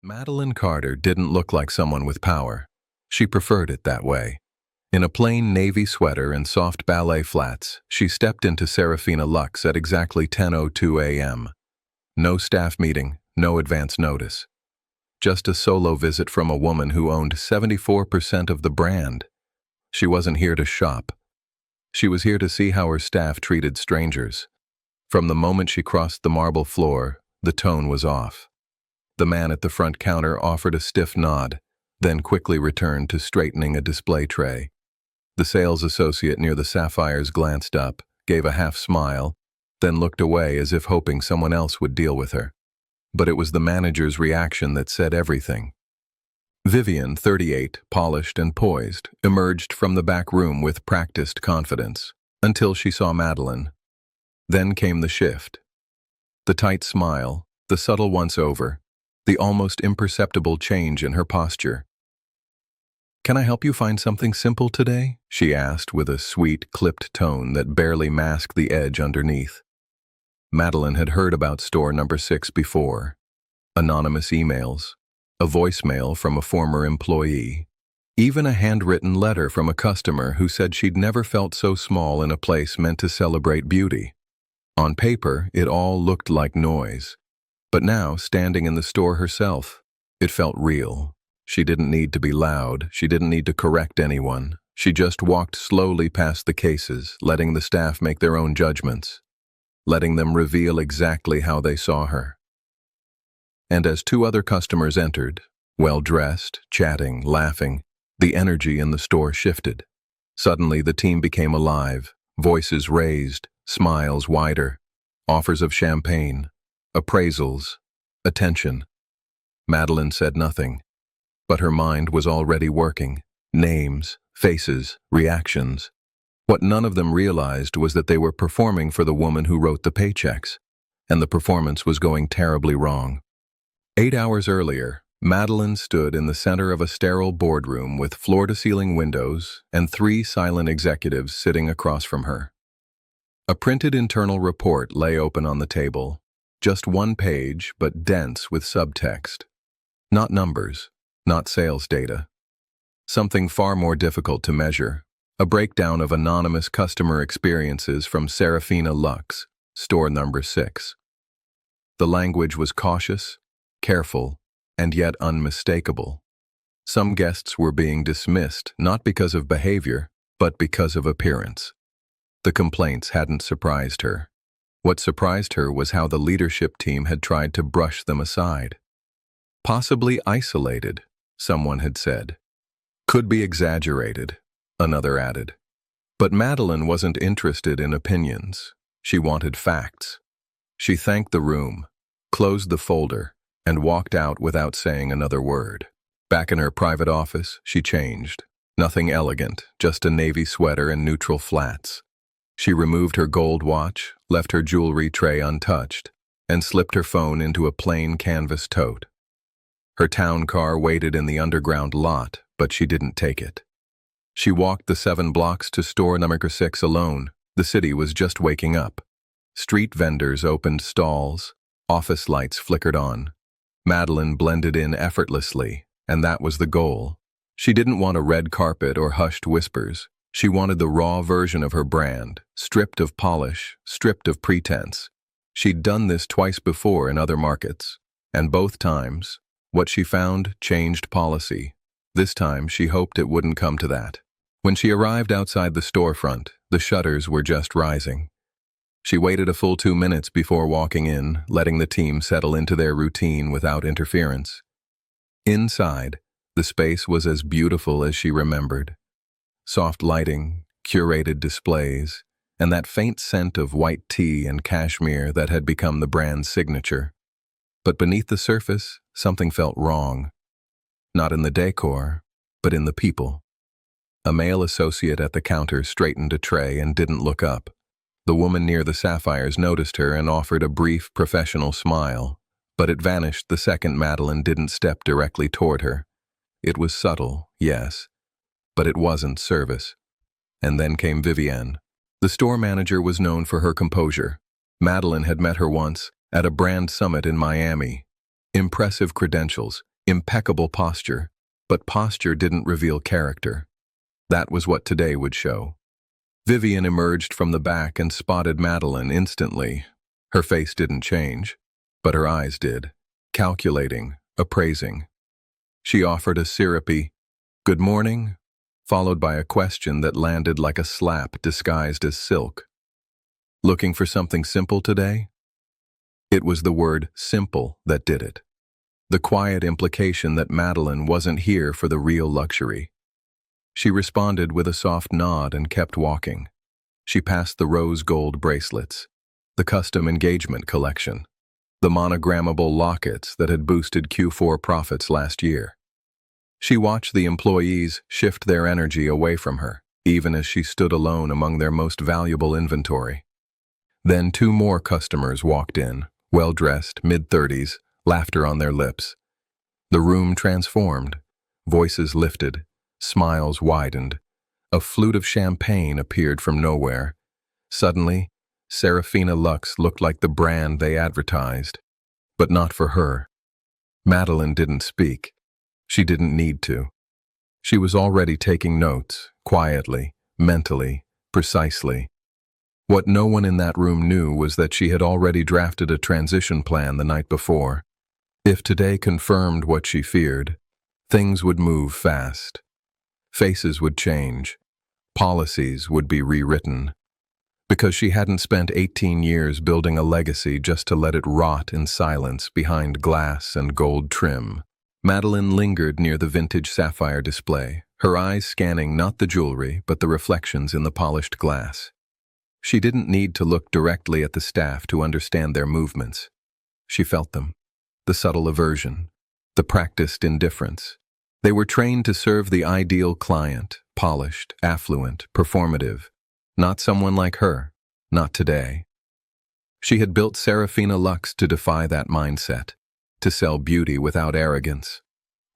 Madeline Carter didn't look like someone with power. She preferred it that way. In a plain navy sweater and soft ballet flats, she stepped into Seraphina Luxe at exactly 10:02 a.m. No staff meeting, no advance notice. Just a solo visit from a woman who owned 74% of the brand. She wasn't here to shop. She was here to see how her staff treated strangers. From the moment she crossed the marble floor, the tone was off. The man at the front counter offered a stiff nod, then quickly returned to straightening a display tray. The sales associate near the sapphires glanced up, gave a half smile, then looked away as if hoping someone else would deal with her. But it was the manager's reaction that said everything. Vivian, 38, polished and poised, emerged from the back room with practiced confidence, until she saw Madeline. Then came the shift. The tight smile, the subtle once-over, the almost imperceptible change in her posture. "Can I help you find something simple today?" she asked with a sweet, clipped tone that barely masked the edge underneath. Madeline had heard about store number 6 before. Anonymous emails, a voicemail from a former employee, even a handwritten letter from a customer who said she'd never felt so small in a place meant to celebrate beauty. On paper, it all looked like noise. But now, standing in the store herself, it felt real. She didn't need to be loud, she didn't need to correct anyone. She just walked slowly past the cases, letting the staff make their own judgments, letting them reveal exactly how they saw her. And as 2 other customers entered, well-dressed, chatting, laughing, the energy in the store shifted. Suddenly the team became alive, voices raised, smiles wider, offers of champagne, appraisals, attention. Madeline said nothing, but her mind was already working. Names, faces, reactions. What none of them realized was that they were performing for the woman who wrote the paychecks, and the performance was going terribly wrong. 8 hours earlier, Madeline stood in the center of a sterile boardroom with floor-to-ceiling windows and 3 silent executives sitting across from her. A printed internal report lay open on the table, just 1 page but dense with subtext. Not numbers, not sales data. Something far more difficult to measure, a breakdown of anonymous customer experiences from Seraphina Luxe, store number 6. The language was cautious, careful, and yet unmistakable. Some guests were being dismissed not because of behavior, but because of appearance. The complaints hadn't surprised her. What surprised her was how the leadership team had tried to brush them aside. Possibly isolated, someone had said. Could be exaggerated, another added. But Madeline wasn't interested in opinions. She wanted facts. She thanked the room, closed the folder, and walked out without saying another word. Back in her private office, she changed. Nothing elegant, just a navy sweater and neutral flats. She removed her gold watch, left her jewelry tray untouched, and slipped her phone into a plain canvas tote. Her town car waited in the underground lot, but she didn't take it. She walked the 7 blocks to store number 6 alone. The city was just waking up. Street vendors opened stalls, office lights flickered on. Madeline blended in effortlessly, and that was the goal. She didn't want a red carpet or hushed whispers. She wanted the raw version of her brand, stripped of polish, stripped of pretense. She'd done this twice before in other markets, and both times, what she found changed policy. This time, she hoped it wouldn't come to that. When she arrived outside the storefront, the shutters were just rising. She waited a full 2 minutes before walking in, letting the team settle into their routine without interference. Inside, the space was as beautiful as she remembered. Soft lighting, curated displays, and that faint scent of white tea and cashmere that had become the brand's signature. But beneath the surface, something felt wrong. Not in the decor, but in the people. A male associate at the counter straightened a tray and didn't look up. The woman near the sapphires noticed her and offered a brief, professional smile, but it vanished the second Madeline didn't step directly toward her. It was subtle, yes, but it wasn't service. And then came Vivienne. The store manager was known for her composure. Madeline had met her once, at a brand summit in Miami. Impressive credentials, impeccable posture, but posture didn't reveal character. That was what today would show. Vivian emerged from the back and spotted Madeline instantly. Her face didn't change, but her eyes did, calculating, appraising. She offered a syrupy, "Good morning," followed by a question that landed like a slap disguised as silk. "Looking for something simple today?" It was the word simple that did it. The quiet implication that Madeline wasn't here for the real luxury. She responded with a soft nod and kept walking. She passed the rose gold bracelets, the custom engagement collection, the monogrammable lockets that had boosted Q4 profits last year. She watched the employees shift their energy away from her, even as she stood alone among their most valuable inventory. Then 2 more customers walked in, well-dressed, mid-30s, laughter on their lips. The room transformed, voices lifted, smiles widened. A flute of champagne appeared from nowhere. Suddenly, Seraphina Luxe looked like the brand they advertised. But not for her. Madeline didn't speak. She didn't need to. She was already taking notes, quietly, mentally, precisely. What no one in that room knew was that she had already drafted a transition plan the night before. If today confirmed what she feared, things would move fast. Faces would change. Policies would be rewritten. Because she hadn't spent 18 years building a legacy just to let it rot in silence behind glass and gold trim. Madeline lingered near the vintage sapphire display, her eyes scanning not the jewelry but the reflections in the polished glass. She didn't need to look directly at the staff to understand their movements. She felt them, the subtle aversion, the practiced indifference. They were trained to serve the ideal client, polished, affluent, performative. Not someone like her, not today. She had built Seraphina Luxe to defy that mindset, to sell beauty without arrogance.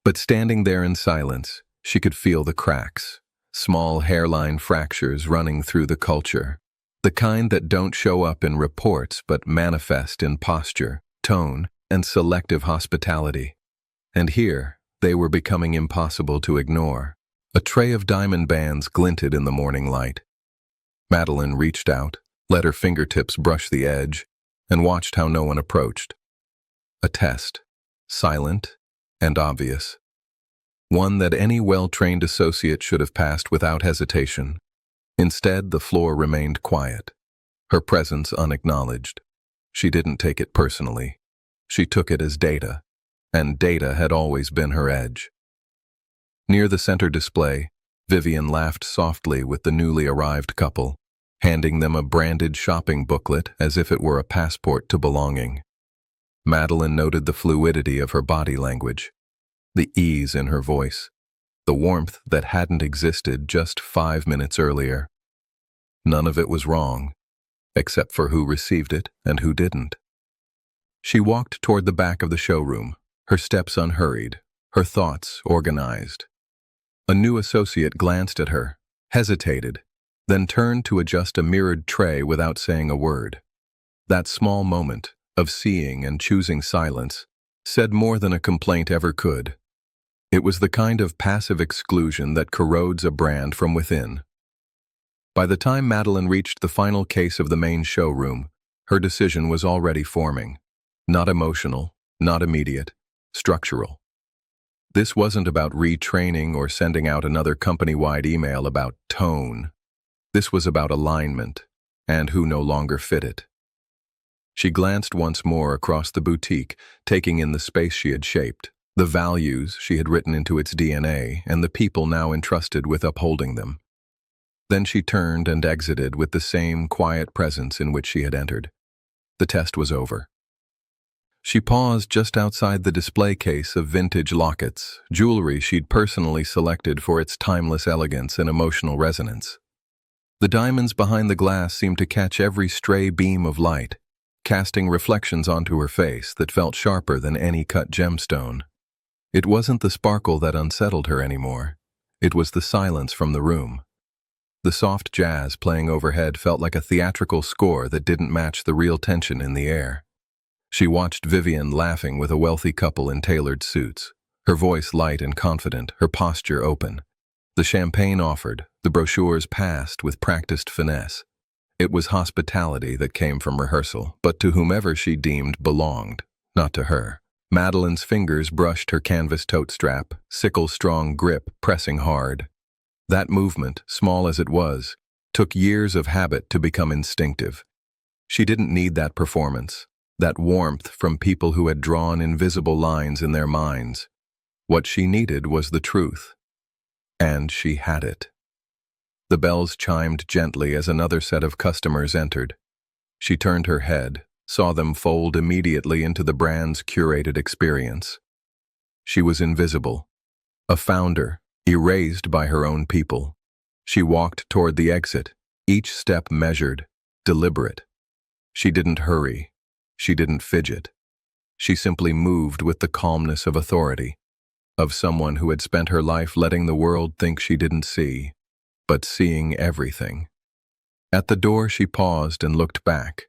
But standing there in silence, she could feel the cracks, small hairline fractures running through the culture, the kind that don't show up in reports but manifest in posture, tone, and selective hospitality. And here, they were becoming impossible to ignore. A tray of diamond bands glinted in the morning light. Madeline reached out, let her fingertips brush the edge, and watched how no one approached. A test, silent and obvious. One that any well-trained associate should have passed without hesitation. Instead, the floor remained quiet, her presence unacknowledged. She didn't take it personally. She took it as data, and data had always been her edge. Near the center display, Vivian laughed softly with the newly arrived couple, handing them a branded shopping booklet as if it were a passport to belonging. Madeline noted the fluidity of her body language, the ease in her voice, the warmth that hadn't existed just 5 minutes earlier. None of it was wrong, except for who received it and who didn't. She walked toward the back of the showroom, her steps unhurried, her thoughts organized. A new associate glanced at her, hesitated, then turned to adjust a mirrored tray without saying a word. That small moment of seeing and choosing silence said more than a complaint ever could. It was the kind of passive exclusion that corrodes a brand from within. By the time Madeline reached the final case of the main showroom, her decision was already forming. Not emotional, not immediate, structural. This wasn't about retraining or sending out another company-wide email about tone. This was about alignment, and who no longer fit it. She glanced once more across the boutique, taking in the space she had shaped, the values she had written into its DNA, and the people now entrusted with upholding them. Then she turned and exited with the same quiet presence in which she had entered. The test was over. She paused just outside the display case of vintage lockets, jewelry she'd personally selected for its timeless elegance and emotional resonance. The diamonds behind the glass seemed to catch every stray beam of light, casting reflections onto her face that felt sharper than any cut gemstone. It wasn't the sparkle that unsettled her anymore. It was the silence from the room. The soft jazz playing overhead felt like a theatrical score that didn't match the real tension in the air. She watched Vivian laughing with a wealthy couple in tailored suits, her voice light and confident, her posture open. The champagne offered, the brochures passed with practiced finesse. It was hospitality that came from rehearsal, but to whomever she deemed belonged, not to her. Madeline's fingers brushed her canvas tote strap, sickle-strong grip pressing hard. That movement, small as it was, took years of habit to become instinctive. She didn't need that performance, that warmth from people who had drawn invisible lines in their minds. What she needed was the truth. And she had it. The bells chimed gently as another set of customers entered. She turned her head, saw them fold immediately into the brand's curated experience. She was invisible, a founder, erased by her own people. She walked toward the exit, each step measured, deliberate. She didn't hurry. She didn't fidget. She simply moved with the calmness of authority, of someone who had spent her life letting the world think she didn't see, but seeing everything. At the door she paused and looked back.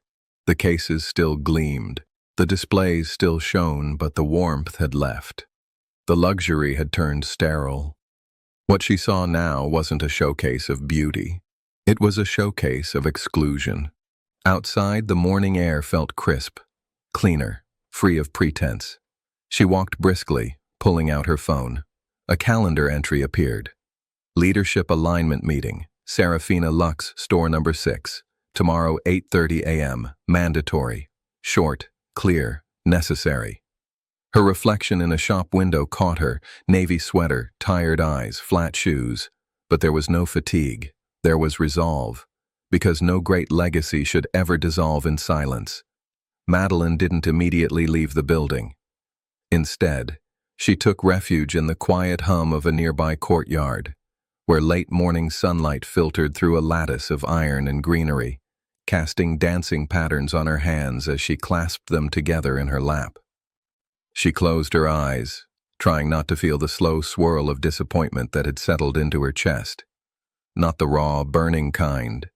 The cases still gleamed, the displays still shone, but the warmth had left. The luxury had turned sterile. What she saw now wasn't a showcase of beauty. It was a showcase of exclusion. Outside, the morning air felt crisp, cleaner, free of pretense. She walked briskly, pulling out her phone. A calendar entry appeared. Leadership Alignment Meeting, Seraphina Luxe, Store Number 6. Tomorrow, 8:30 a.m. Mandatory. Short, clear, necessary. Her reflection in a shop window caught her, navy sweater, tired eyes, flat shoes. But there was no fatigue. There was resolve. Because no great legacy should ever dissolve in silence. Madeline didn't immediately leave the building. Instead, she took refuge in the quiet hum of a nearby courtyard, where late morning sunlight filtered through a lattice of iron and greenery, casting dancing patterns on her hands as she clasped them together in her lap. She closed her eyes, trying not to feel the slow swirl of disappointment that had settled into her chest. Not the raw, burning kind,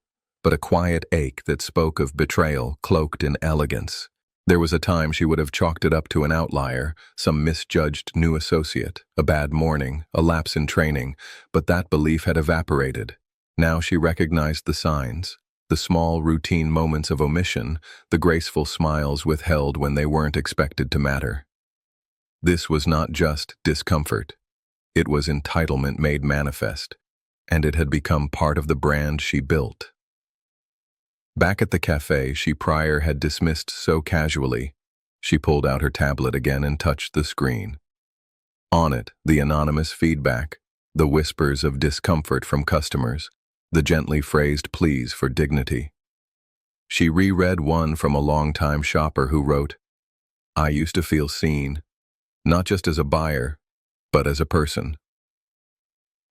but a quiet ache that spoke of betrayal cloaked in elegance. There was a time she would have chalked it up to an outlier, some misjudged new associate, a bad morning, a lapse in training, but that belief had evaporated. Now she recognized the signs, the small routine moments of omission, the graceful smiles withheld when they weren't expected to matter. This was not just discomfort. It was entitlement made manifest, and it had become part of the brand she built. Back at the cafe she prior had dismissed so casually, she pulled out her tablet again and touched the screen. On it, the anonymous feedback, the whispers of discomfort from customers, the gently phrased pleas for dignity. She reread one from a longtime shopper who wrote, "I used to feel seen, not just as a buyer, but as a person."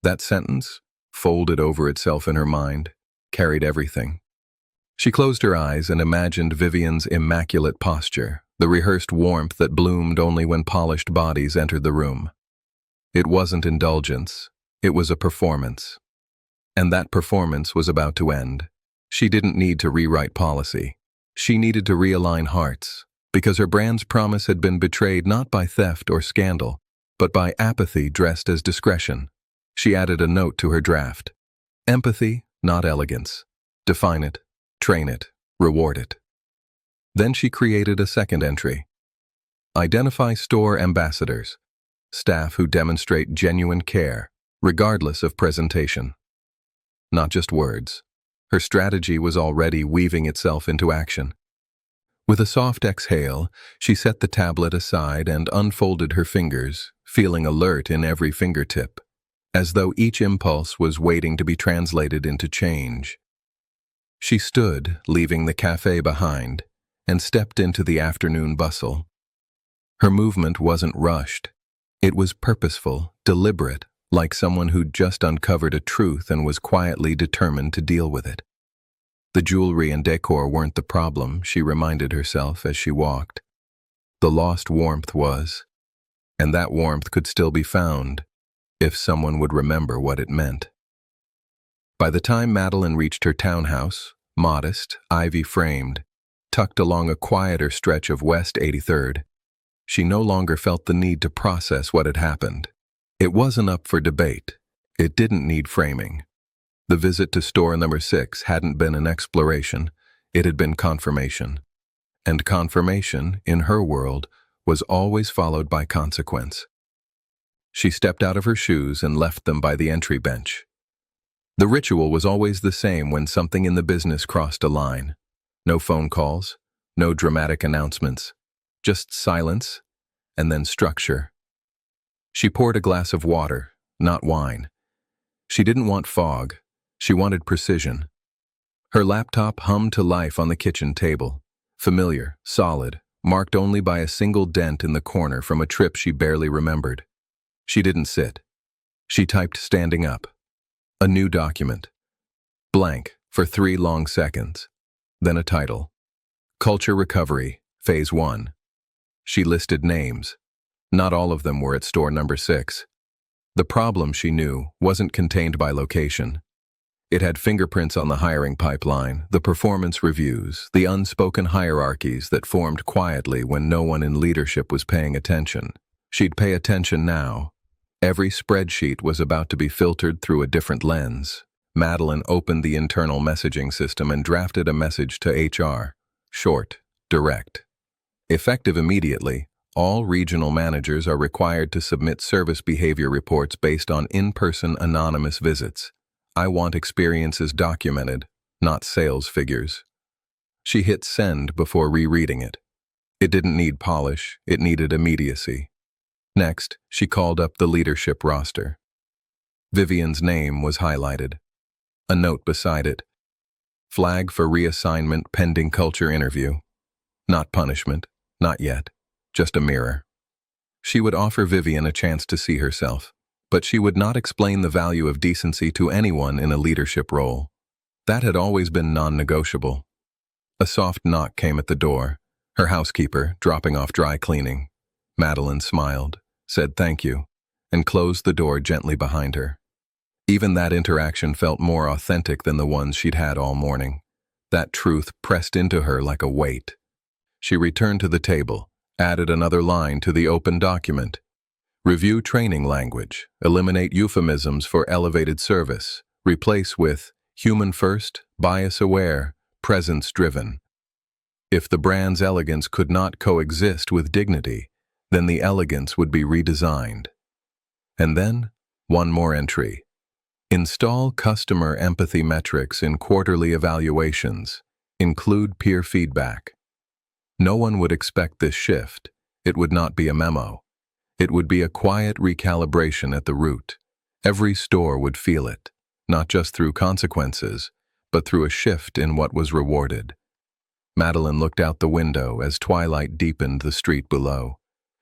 That sentence, folded over itself in her mind, carried everything. She closed her eyes and imagined Vivian's immaculate posture, the rehearsed warmth that bloomed only when polished bodies entered the room. It wasn't indulgence, it was a performance. And that performance was about to end. She didn't need to rewrite policy. She needed to realign hearts, because her brand's promise had been betrayed not by theft or scandal, but by apathy dressed as discretion. She added a note to her draft. Empathy, not elegance. Define it, train it, reward it. Then she created a second entry. Identify store ambassadors, staff who demonstrate genuine care, regardless of presentation. Not just words. Her strategy was already weaving itself into action. With a soft exhale, she set the tablet aside and unfolded her fingers, feeling alert in every fingertip, as though each impulse was waiting to be translated into change. She stood, leaving the cafe behind, and stepped into the afternoon bustle. Her movement wasn't rushed. It was purposeful, deliberate, like someone who'd just uncovered a truth and was quietly determined to deal with it. The jewelry and decor weren't the problem, she reminded herself as she walked. The lost warmth was, and that warmth could still be found if someone would remember what it meant. By the time Madeline reached her townhouse, modest, ivy-framed, tucked along a quieter stretch of West 83rd, She no longer felt the need to process what had happened. It wasn't up for debate. It didn't need framing. The visit to store number 6 hadn't been an exploration, it had been confirmation. And confirmation, in her world, was always followed by consequence. She stepped out of her shoes and left them by the entry bench. The ritual was always the same when something in the business crossed a line. No phone calls, no dramatic announcements, just silence, and then structure. She poured a glass of water, not wine. She didn't want fog, she wanted precision. Her laptop hummed to life on the kitchen table, familiar, solid, marked only by a single dent in the corner from a trip she barely remembered. She didn't sit. She typed standing up. A new document. Blank for 3 long seconds. Then a title. Culture Recovery, Phase 1. She listed names. Not all of them were at store number 6. The problem, she knew, wasn't contained by location. It had fingerprints on the hiring pipeline, the performance reviews, the unspoken hierarchies that formed quietly when no one in leadership was paying attention. She'd pay attention now. Every spreadsheet was about to be filtered through a different lens. Madeline opened the internal messaging system and drafted a message to HR. Short, direct. Effective immediately, all regional managers are required to submit service behavior reports based on in-person anonymous visits. I want experiences documented, not sales figures. She hit send before rereading it. It didn't need polish, it needed immediacy. Next, she called up the leadership roster. Vivian's name was highlighted. A note beside it. Flag for reassignment pending culture interview. Not punishment, not yet, just a mirror. She would offer Vivian a chance to see herself, but she would not explain the value of decency to anyone in a leadership role. That had always been non-negotiable. A soft knock came at the door, her housekeeper dropping off dry cleaning. Madeline smiled, said thank you, and closed the door gently behind her. Even that interaction felt more authentic than the ones she'd had all morning. That truth pressed into her like a weight. She returned to the table, added another line to the open document. Review training language, eliminate euphemisms for elevated service, replace with human first, bias aware, presence driven. If the brand's elegance could not coexist with dignity, then the elegance would be redesigned. And then, one more entry. Install customer empathy metrics in quarterly evaluations. Include peer feedback. No one would expect this shift. It would not be a memo. It would be a quiet recalibration at the root. Every store would feel it, not just through consequences, but through a shift in what was rewarded. Madeline looked out the window as twilight deepened the street below.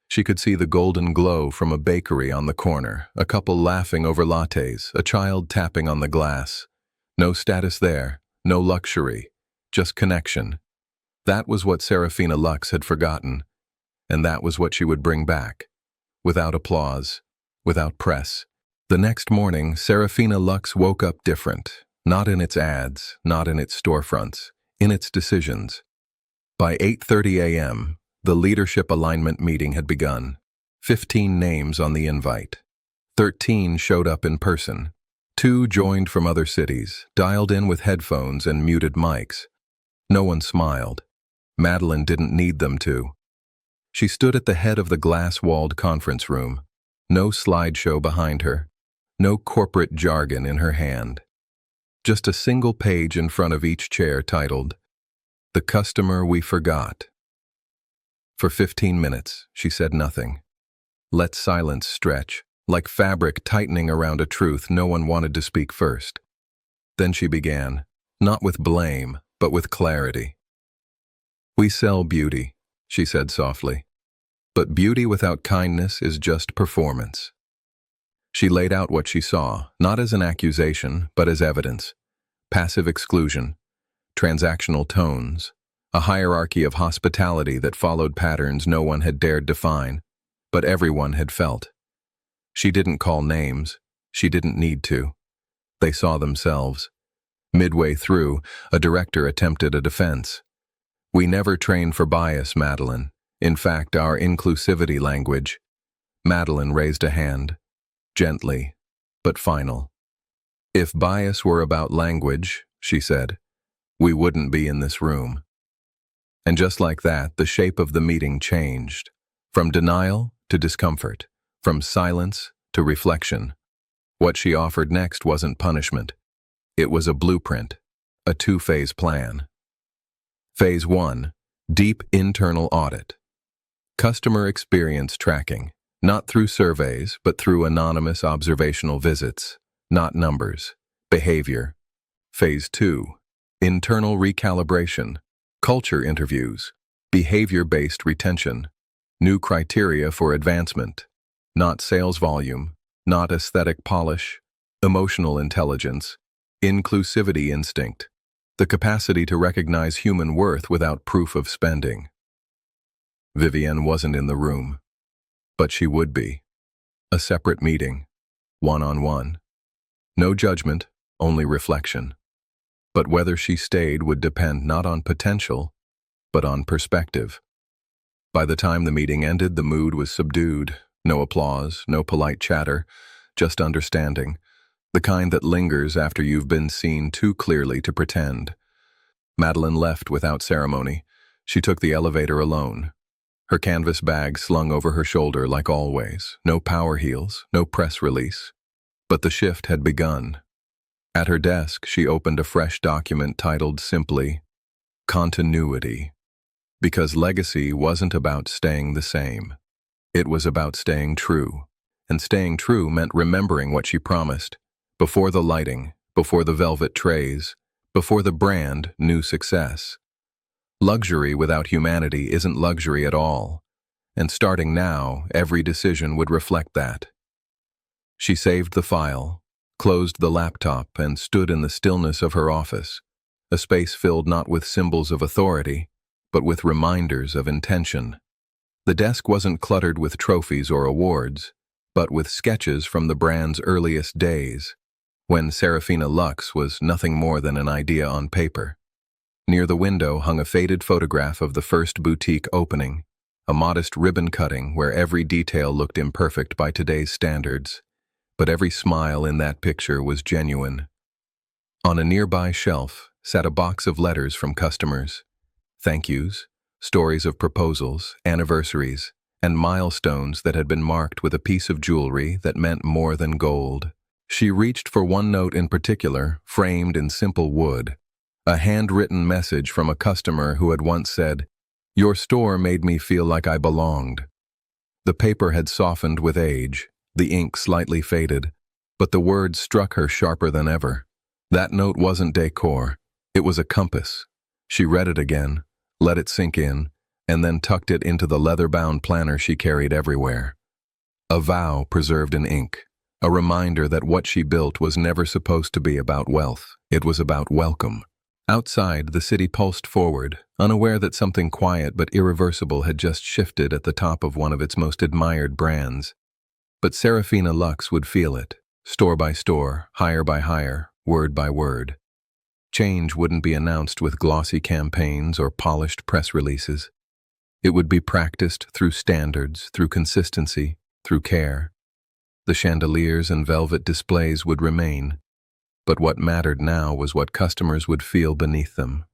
She could see the golden glow from a bakery on the corner, a couple laughing over lattes, a child tapping on the glass. No status there, no luxury, just connection. That was what Seraphina Luxe had forgotten, and that was what she would bring back. Without applause, without press. The next morning, Seraphina Luxe woke up different, not in its ads, not in its storefronts, in its decisions. By 8:30 a.m., the leadership alignment meeting had begun. 15 names on the invite. 13 showed up in person. 2 joined from other cities, dialed in with headphones and muted mics. No one smiled. Madeline didn't need them to. She stood at the head of the glass-walled conference room. No slideshow behind her. No corporate jargon in her hand. Just a single page in front of each chair titled, "The Customer We Forgot." For 15 minutes, she said nothing. Let silence stretch, like fabric tightening around a truth no one wanted to speak first. Then she began, not with blame, but with clarity. "We sell beauty," she said softly. "But beauty without kindness is just performance." She laid out what she saw, not as an accusation, but as evidence. Passive exclusion, transactional tones, a hierarchy of hospitality that followed patterns no one had dared define, but everyone had felt. She didn't call names. She didn't need to. They saw themselves. Midway through, a director attempted a defense. "We never train for bias, Madeline. In fact, our inclusivity language. Madeline raised a hand, gently, but final. If bias were about language, she said, we wouldn't be in this room. And just like that, the shape of the meeting changed. From denial to discomfort, from silence to reflection. What she offered next wasn't punishment. It was a blueprint, a two-phase plan. Phase 1, deep internal audit. Customer experience tracking, not through surveys, but through anonymous observational visits, not numbers, behavior. Phase 2, internal recalibration, culture interviews, behavior-based retention, new criteria for advancement, not sales volume, not aesthetic polish, emotional intelligence, inclusivity instinct, the capacity to recognize human worth without proof of spending. Vivienne wasn't in the room, but she would be. A separate meeting, one-on-one. No judgment, only reflection. But whether she stayed would depend not on potential, but on perspective. By the time the meeting ended, the mood was subdued. No applause, no polite chatter, just understanding. The kind that lingers after you've been seen too clearly to pretend. Madeline left without ceremony. She took the elevator alone. Her canvas bag slung over her shoulder like always. No power heels, no press release. But the shift had begun. At her desk, she opened a fresh document titled simply, Continuity. Because legacy wasn't about staying the same. It was about staying true. And staying true meant remembering what she promised. Before the lighting, before the velvet trays, before the brand knew success. Luxury without humanity isn't luxury at all. And starting now, every decision would reflect that. She saved the file, closed the laptop, and stood in the stillness of her office, a space filled not with symbols of authority, but with reminders of intention. The desk wasn't cluttered with trophies or awards, but with sketches from the brand's earliest days, when Seraphina Luxe was nothing more than an idea on paper. Near the window hung a faded photograph of the first boutique opening, a modest ribbon cutting where every detail looked imperfect by today's standards, but every smile in that picture was genuine. On a nearby shelf sat a box of letters from customers, thank yous, stories of proposals, anniversaries, and milestones that had been marked with a piece of jewelry that meant more than gold. She reached for one note in particular, framed in simple wood, a handwritten message from a customer who had once said, "Your store made me feel like I belonged." The paper had softened with age, the ink slightly faded, but the words struck her sharper than ever. That note wasn't decor, it was a compass. She read it again, let it sink in, and then tucked it into the leather-bound planner she carried everywhere. A vow preserved in ink, a reminder that what she built was never supposed to be about wealth, it was about welcome. Outside, the city pulsed forward, unaware that something quiet but irreversible had just shifted at the top of one of its most admired brands. But Seraphina Luxe would feel it, store by store, hire by hire, word by word. Change wouldn't be announced with glossy campaigns or polished press releases. It would be practiced through standards, through consistency, through care. The chandeliers and velvet displays would remain, but what mattered now was what customers would feel beneath them.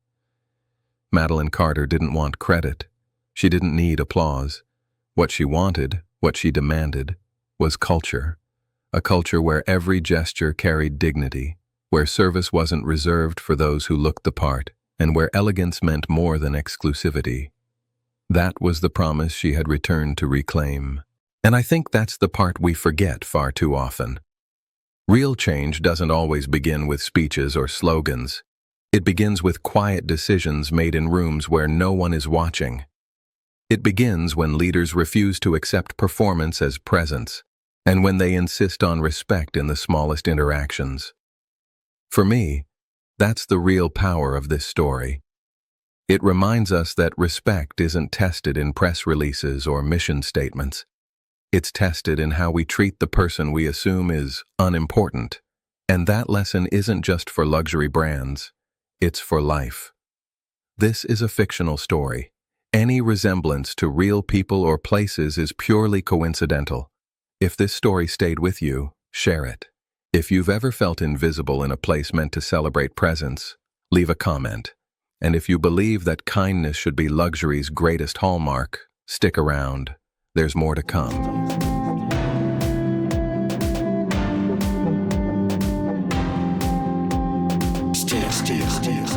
Madeline Carter didn't want credit. She didn't need applause. What she wanted, what she demanded, was culture. A culture where every gesture carried dignity, where service wasn't reserved for those who looked the part, and where elegance meant more than exclusivity. That was the promise she had returned to reclaim. And I think that's the part we forget far too often. Real change doesn't always begin with speeches or slogans. It begins with quiet decisions made in rooms where no one is watching. It begins when leaders refuse to accept performance as presence, and when they insist on respect in the smallest interactions. For me, that's the real power of this story. It reminds us that respect isn't tested in press releases or mission statements. It's tested in how we treat the person we assume is unimportant. And that lesson isn't just for luxury brands, it's for life. This is a fictional story, Any resemblance to real people or places is purely coincidental. If this story stayed with you, share it. If you've ever felt invisible in a place meant to celebrate presence, leave a comment. And if you believe that kindness should be luxury's greatest hallmark, stick around. There's more to come. Still.